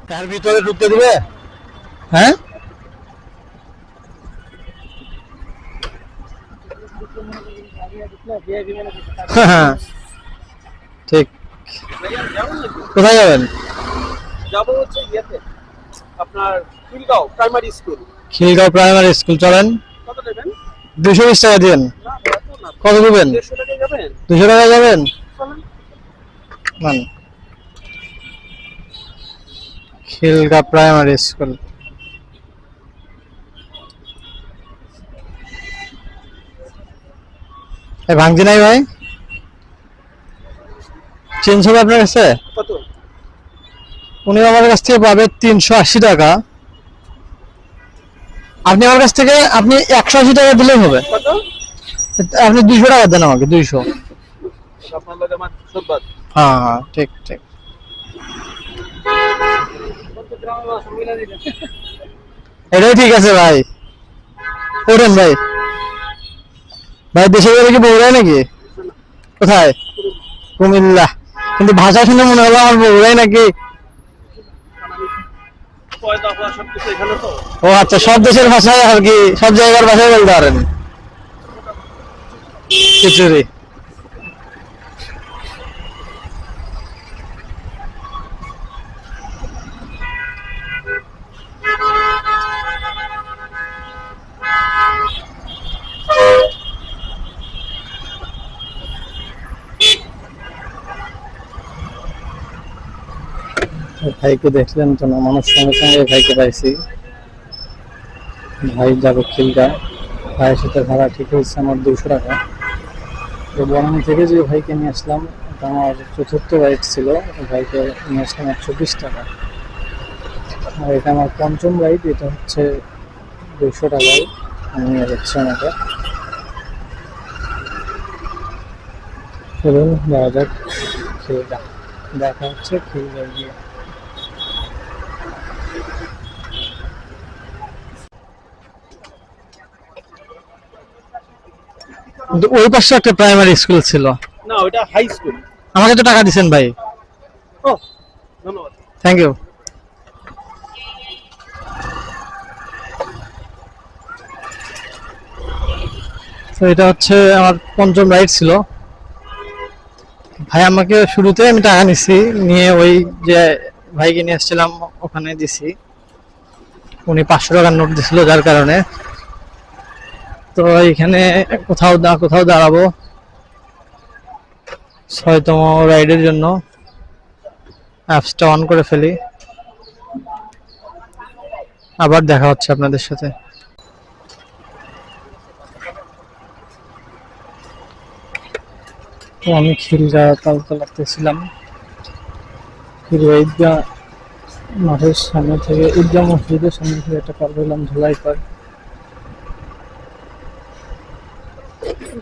তার ভিতরে ঢুকতে দিবে? হ্যাঁ ঠিক। কোথায় যাবেন? যাবো হচ্ছে ইয়েতে আপনার Khilgaon primary school. Khilgaon primary school, চলেন। কত নেবেন? 220 টাকা দিন। না এত না, কত দিবেন? 150 টাকায় যাবেন? 200 টাকা যাবেন? চলেন। মান খিলগাঁও প্রাইমারি স্কুল। এই ভাঙছি নাই ভাই, চেঞ্জ হবে আপনার কাছে? কত? উনি আমার কাছ থেকে পাবে 380 টাকা, আপনি আমার কাছ থেকে আপনি 180 টাকা দিলেই হবে। কত? আপনি 200 টাকা দেন আমাকে, 200। আপনার লগে আমার সদবাদ। হ্যাঁ হ্যাঁ ঠিক ঠিক। কত গ্রাম আছে মিলা দিবেন? এটাই ঠিক আছে ভাই, ওঠেন ভাই। ভাই দেশে গেলে কি বগুড়ায় নাকি? কোথায়? কুমিল্লা। কিন্তু ভাষা শুনে মনে হলো আমার বগুড়ায় নাকি। পয়দা হওয়া সবকিছু এখানে তো। ও আচ্ছা, সব দেশের ভাষায় আর কি, সব জায়গার ভাষায় বলতে পারেন। খিচুড়ি। ভাইকে দেখলেন তো না, মানুষ সঙ্গে সঙ্গে ভাইকে পাইছি। ভাই যাবে খিলগাঁও, ভাইয়ের সাথে ভাড়া ঠিক হয়েছে আমার 200 টাকা। তো বনানী থেকে যে ভাইকে নিয়ে আসলাম, এটা আমার চতুর্থ রাইড ছিল, ভাইকে নিয়ে আসলাম 120 টাকা। আর এটা আমার পঞ্চম রাইড, এটা হচ্ছে 200 টাকায় নিয়ে যাচ্ছে আমাকে। চলুন যাওয়া যাক খিলগাঁও, দেখা হচ্ছে খিলগাঁও গিয়ে। কিন্তু ওই পাশে একটা প্রাইমারি স্কুল ছিল। না ওটা হাই স্কুল। আমাকে তো টাকা দিচ্ছেন ভাই। ও ধন্যবাদ। Thank you. তো এটা হচ্ছে আমার পঞ্চম রাইড ছিল। ভাই আমাকে শুরুতে আমি টাকা নিছি, নিয়ে ওই যে ভাইকে নিয়ে এসেছিলাম ওখানে দিছি। উনি 500 টাকার নোট দিছিল, যার কারণে তো এখানে কোথাও দাঁড়াবো 6তম রাইডের জন্য। অ্যাপসটা অন করে ফেলি, আবার দেখা হচ্ছে আপনাদের সাথে। তো আমি খিলগাঁও তালতলাতে ছিলাম। খিলগাঁও ঈদগাহ মাঠের সামনে থেকে, ঈদগাহ মসজিদের সামনে থেকে একটা পার হলাম ধুলাই পার।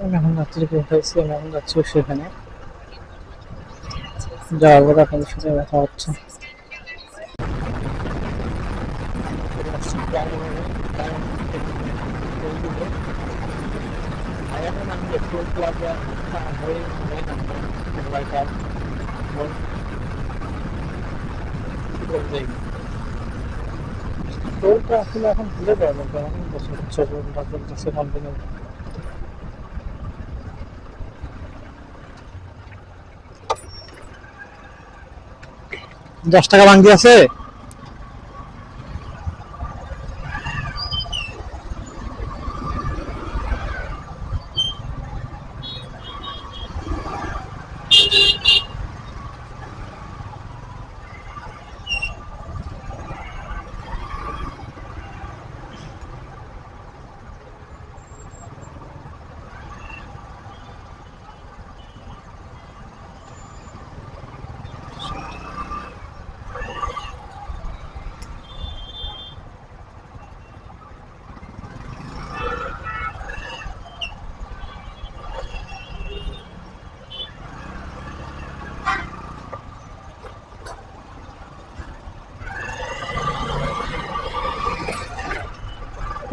আমি এখন রাত্রিকে উঠাইছি, আমি এখন যাচ্ছি সেখানে, যাওয়ার পরে আপনাদের সাথে দেখা হচ্ছে। টোলটা আসলে এখন ভুলে যাওয়া যাবে, এখন বছর হচ্ছে টোলটা চলতেছে কন্টিনিউ। 10 টাকা ভাঙতি আছে।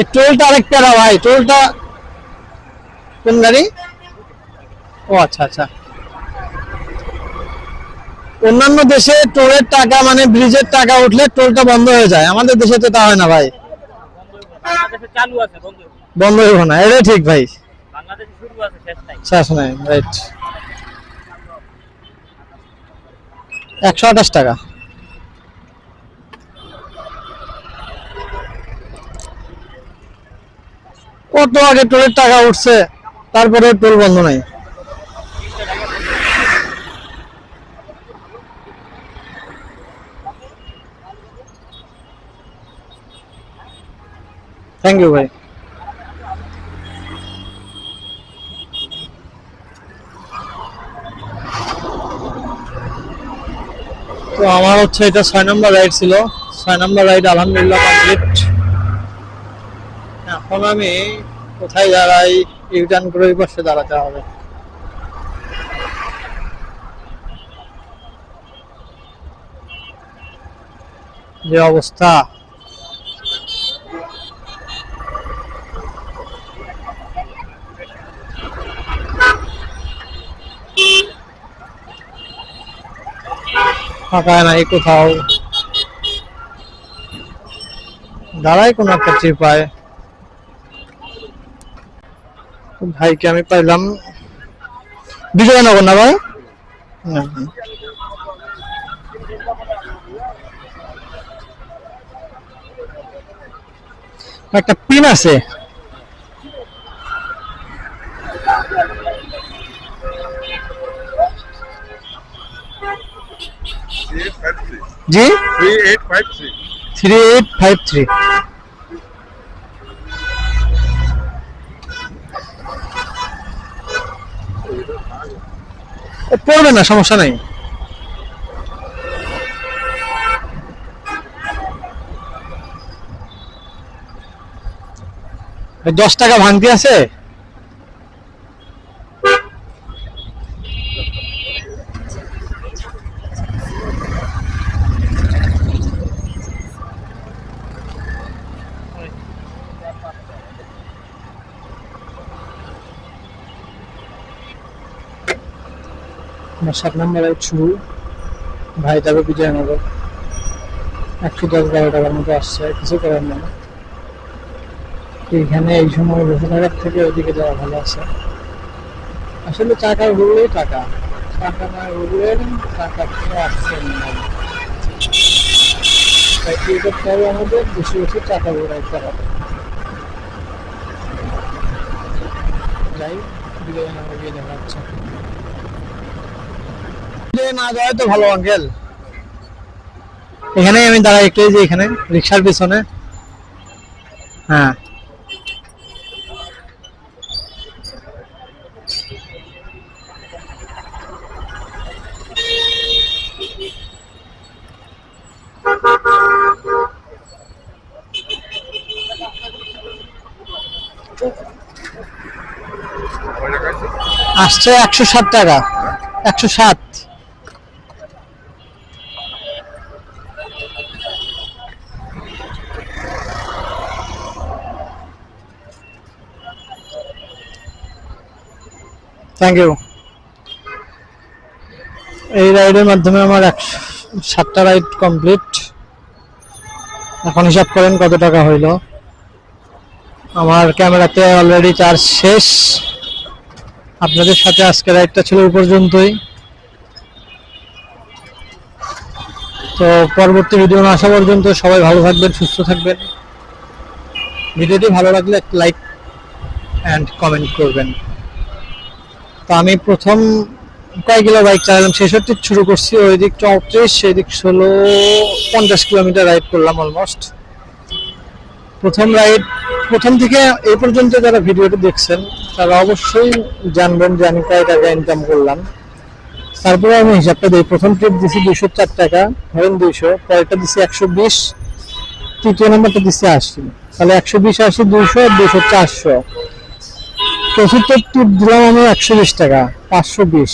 এই টোলটা আরেকটা না ভাই, টোলটা কোন গাড়ি? ও আচ্ছা আচ্ছা। অন্যান্য দেশে টোলের টাকা মানে ব্রিজের টাকা উঠলে টোলটা বন্ধ হয়ে যায়, আমাদের দেশে তো তা হয় না ভাই, বাংলাদেশে চালু আছে, বন্ধ হবে না। বন্ধ হইব না, এটা ঠিক ভাই, বাংলাদেশে শুরু আছে, শেষ নাই। শেষ নাই, রাইট। 128 টাকা। কত আগে টোলের টাকা উঠছে, তারপরে টোল বন্ধ নাই। থ্যাংক ইউ ভাই। তো আমার হচ্ছে এটা 6 নম্বর রাইড ছিল, 6 নম্বর রাইড আলহামদুলিল্লাহ কমপ্লিট। এখন আমি কোথায় দাঁড়াই, ইউটার্ন করে ওই পাশে দাঁড়াতে হবে। যে অবস্থা, ফাঁকা নাই কোথাও, দাঁড়াই কোন একটা চিপায়। ভাইকে আমি পাইলাম বিজয়নগর না ভাই? একটা পিন আছে, জি 3853। পড়বে না, সমস্যা নাই। $10 ভাঙতি আছে। আমার 7 নম্বর রাইড শুরু, ভাই যাবে বিজয়নগর। 110-12 টাকার মতো আসছে, কিছু করার নেই। এইখানে এই সময় বসে থাকার থেকে ওইদিকে যাওয়া ভালো আছে। আসলে টাকা ঘুরলেই টাকা, টাকা না ঘুরলে টাকা তো আসছে না। তাই কি করতে হবে, আমাদের বেশি বেশি টাকা ঘুরাইতে হবে। যাই বিজয়নগর গিয়ে দেখা যাচ্ছে। না যায় তো ভালো আঙ্কেল, এখানে আমি দাঁড়াই একটু, যে এখানে রিক্সার পিছনে। হ্যাঁ আসছে 107 টাকা, 107। Thank you. এই রাইডের মাধ্যমে আমার 7টা রাইড কমপ্লিট। এখন হিসাব করেন কত টাকা হইল। আমার ক্যামেরাতে অলরেডি চার্জ শেষ। আপনাদের সাথে আজকে রাইডটা ছিল এই পর্যন্তই। তো পরবর্তী ভিডিও না আসা পর্যন্ত সবাই ভালো থাকবেন, সুস্থ থাকবেন। ভিডিওটি ভালো লাগলে একটা লাইক অ্যান্ড কমেন্ট করবেন। তো আমি প্রথম কয় কিলো বাইক চালালাম, 66 শুরু করছি, ওই দিক 34, সেই দিক 50 কিলোমিটার রাইড করলাম অলমোস্ট। প্রথম থেকে এই পর্যন্ত যারা ভিডিওটি দেখছেন তারা অবশ্যই জানবেন যে আমি কয় টাকা ইনকাম করলাম। তারপরে আমি হিসাবটা দিই। প্রথম ট্রিপ দিছি 204 টাকা, ধরেন 200, পরেরটা দিছি 120, তৃতীয় নম্বরটা দিছি 80, তাহলে 120, 80, 200, 200, 400। চতুর্থ ট্রিপ দিলাম আমি 120 টাকা, 520,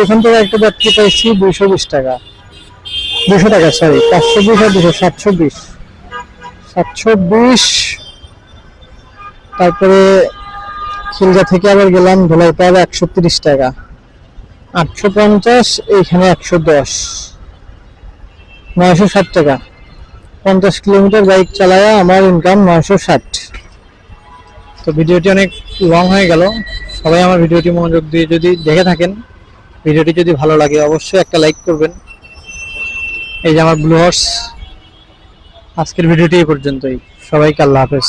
ওইখান থেকে একটা যাত্রী পাইছি 220 টাকা, 200 টাকা সরি, 520 আর 200, 720। তারপরে খিলগা থেকে আবার গেলাম ধোলাইপাড়, 130 টাকা, 850, এইখানে 110, 960 টাকা। 50 কিলোমিটার বাইক চালায় আমার ইনকাম 960। তো ভিডিওটি অনেক লং হয়ে গেল। সবাই আমার ভিডিওটি মনোযোগ দিয়ে যদি দেখে থাকেন, ভিডিওটি যদি ভালো লাগে অবশ্যই একটা লাইক করবেন। এই যে আমার ব্লু হর্স। আজকের ভিডিওটি এই পর্যন্তই। সবাইকে আল্লাহ হাফেজ।